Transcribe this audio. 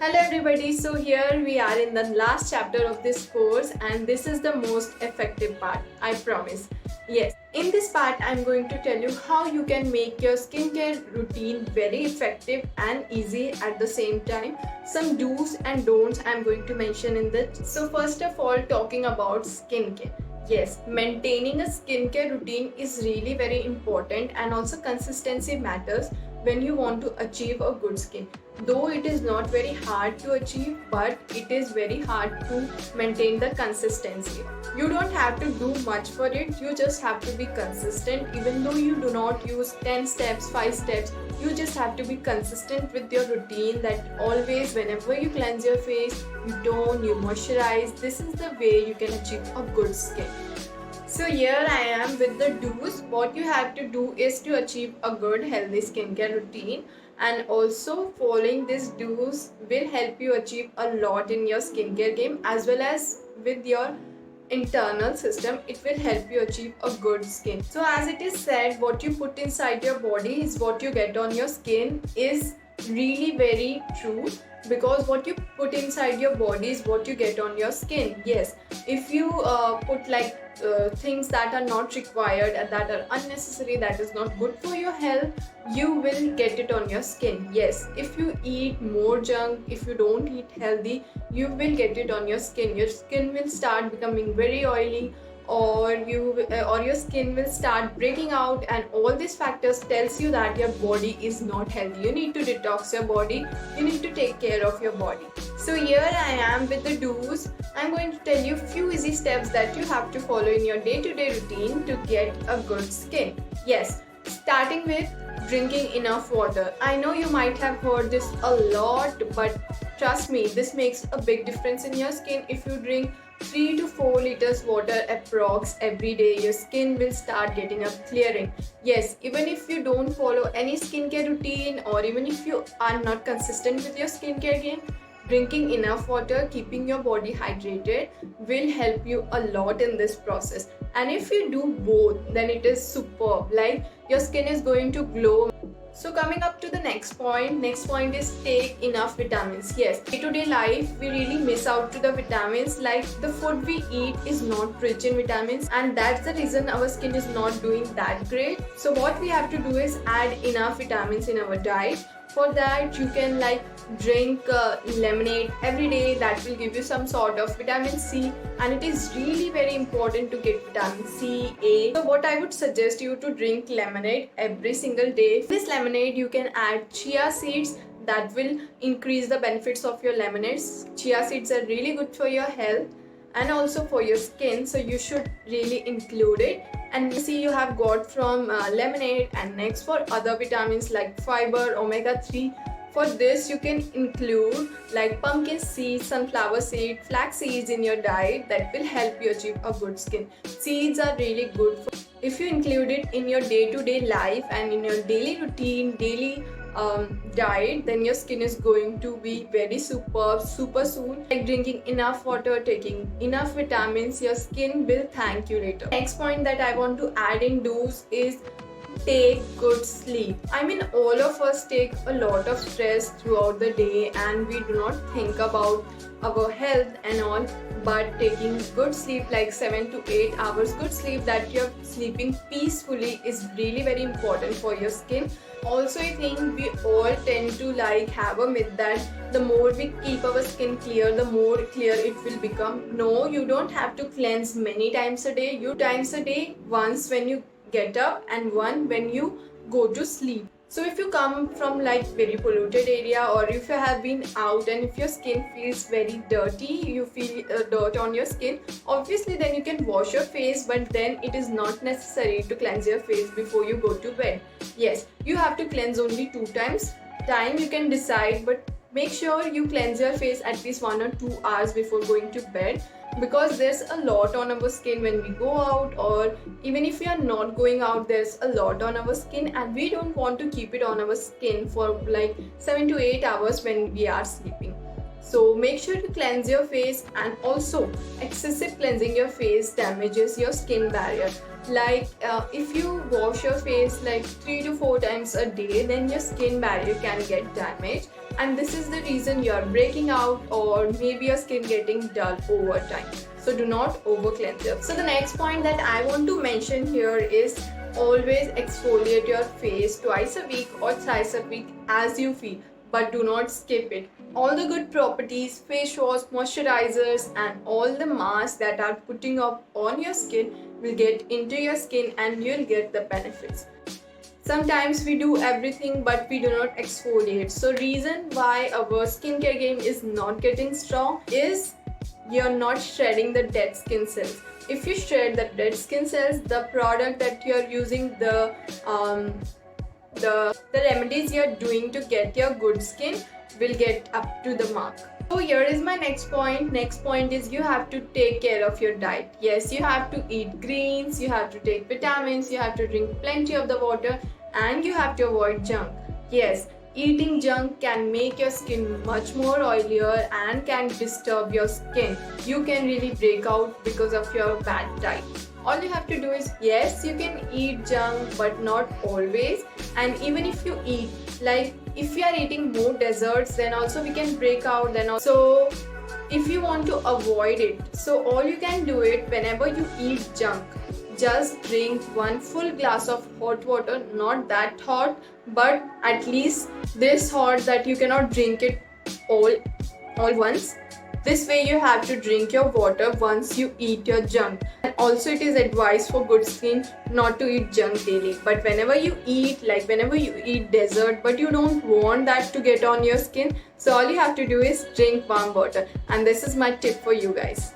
Hello everybody, so here we are in the last chapter of this course and this is the most effective part, I promise. Yes, in this part I'm going to tell you how you can make your skincare routine very effective and easy at the same time. Some do's and don'ts I'm going to mention in this. So first of all, talking about skincare. Yes, maintaining a skincare routine is really very important and also consistency matters when you want to achieve a good skin. Though it is not very hard to achieve, but it is very hard to maintain the consistency. You don't have to do much for it, you just have to be consistent. Even though you do not use 10 steps, 5 steps, you just have to be consistent with your routine, that always whenever you cleanse your face, you tone, you moisturize. This is the way you can achieve a good skin. So here I am with the do's. What you have to do is to achieve a good healthy skincare routine, and also following these do's will help you achieve a lot in your skincare game, as well as with your internal system. It will help you achieve a good skin. So as it is said, what you put inside your body is what you get on your skin is really very true, because what you put inside your body is what you get on your skin. Yes, if you put things that are not required and that are unnecessary, that is not good for your health, you will get it on your skin. Yes, if you eat more junk, if you don't eat healthy, you will get it on your skin. Your skin will start becoming very oily, or your skin will start breaking out, and all these factors tells you that your body is not healthy. You need to detox your body, you need to take care of your body. So here I am with the do's. I'm going to tell you few easy steps that you have to follow in your day-to-day routine to get a good skin. Yes, starting with drinking enough water. I know you might have heard this a lot, but trust me, this makes a big difference in your skin. If you drink 3 to 4 liters water approx every day, your skin will start getting a clearing. Yes, even if you don't follow any skincare routine, or even if you are not consistent with your skincare game, drinking enough water, keeping your body hydrated will help you a lot in this process. And if you do both, then it is superb. Like, your skin is going to glow. So coming up to the next point is take enough vitamins. Yes, day-to-day life we really miss out to the vitamins. Like, the food we eat is not rich in vitamins, and that's the reason our skin is not doing that great. So what we have to do is add enough vitamins in our diet. For that, you can drink lemonade every day. That will give you some sort of vitamin C, and it is really very important to get vitamin C, A. So what I would suggest you to drink lemonade every single day. This lemonade you can add chia seeds. That will increase the benefits of your lemonades. Chia seeds are really good for your health and also for your skin, so you should really include it. And see, you have got from lemonade. And next, for other vitamins like fiber, omega-3, for this you can include pumpkin seeds, sunflower seed, flax seeds in your diet. That will help you achieve a good skin. Seeds are really good if you include it in your day-to-day life and in your daily routine, daily diet, then your skin is going to be very superb super soon. Like drinking enough water, taking enough vitamins, your skin will thank you later. Next point that I want to add in do's is take good sleep. I mean, all of us take a lot of stress throughout the day and we do not think about our health and all, but taking good sleep, like 7 to 8 hours good sleep, that you're sleeping peacefully, is really very important for your skin. Also, I think we all tend to have a myth that the more we keep our skin clear, the more clear it will become. No, you don't have to cleanse many times a day. You times a day, once when you get up and one when you go to sleep. So if you come from very polluted area, or if you have been out and if your skin feels very dirty, you feel dirt on your skin, obviously then you can wash your face, but then it is not necessary to cleanse your face before you go to bed. Yes, you have to cleanse only 2 times. Time you can decide, but make sure you cleanse your face at least 1 or 2 hours before going to bed, because there's a lot on our skin when we go out, or even if we are not going out, there's a lot on our skin, and we don't want to keep it on our skin for 7 to 8 hours when we are sleeping. So make sure to cleanse your face, and also excessive cleansing your face damages your skin barrier. Like if you wash your face like 3 to 4 times a day, then your skin barrier can get damaged, and this is the reason you are breaking out, or maybe your skin getting dull over time. So do not over cleanse it. So the next point that I want to mention here is always exfoliate your face twice a week or thrice a week as you feel, but do not skip it. All the good properties, face wash, moisturizers, and all the masks that are putting up on your skin will get into your skin, and you'll get the benefits. Sometimes we do everything but we do not exfoliate. So reason why our skincare game is not getting strong is you're not shredding the dead skin cells. If you shred the dead skin cells, the product that you're using, the remedies you're doing to get your good skin will get up to the mark. So here is my next point. Next point is you have to take care of your diet. Yes, you have to eat greens, you have to take vitamins, you have to drink plenty of the water, and you have to avoid junk. Yes, eating junk can make your skin much more oilier and can disturb your skin. You can really break out because of your bad diet. All you have to do is, yes, you can eat junk but not always. And even if you eat, like if you are eating more desserts, then also we can break out. Then also if you want to avoid it, so all you can do it whenever you eat junk, just drink 1 full glass of hot water, not that hot, but at least this hot that you cannot drink it all once. This way you have to drink your water once you eat your junk. And also it is advised for good skin not to eat junk daily. But whenever you eat, like whenever you eat dessert but you don't want that to get on your skin, so all you have to do is drink warm water. And this is my tip for you guys.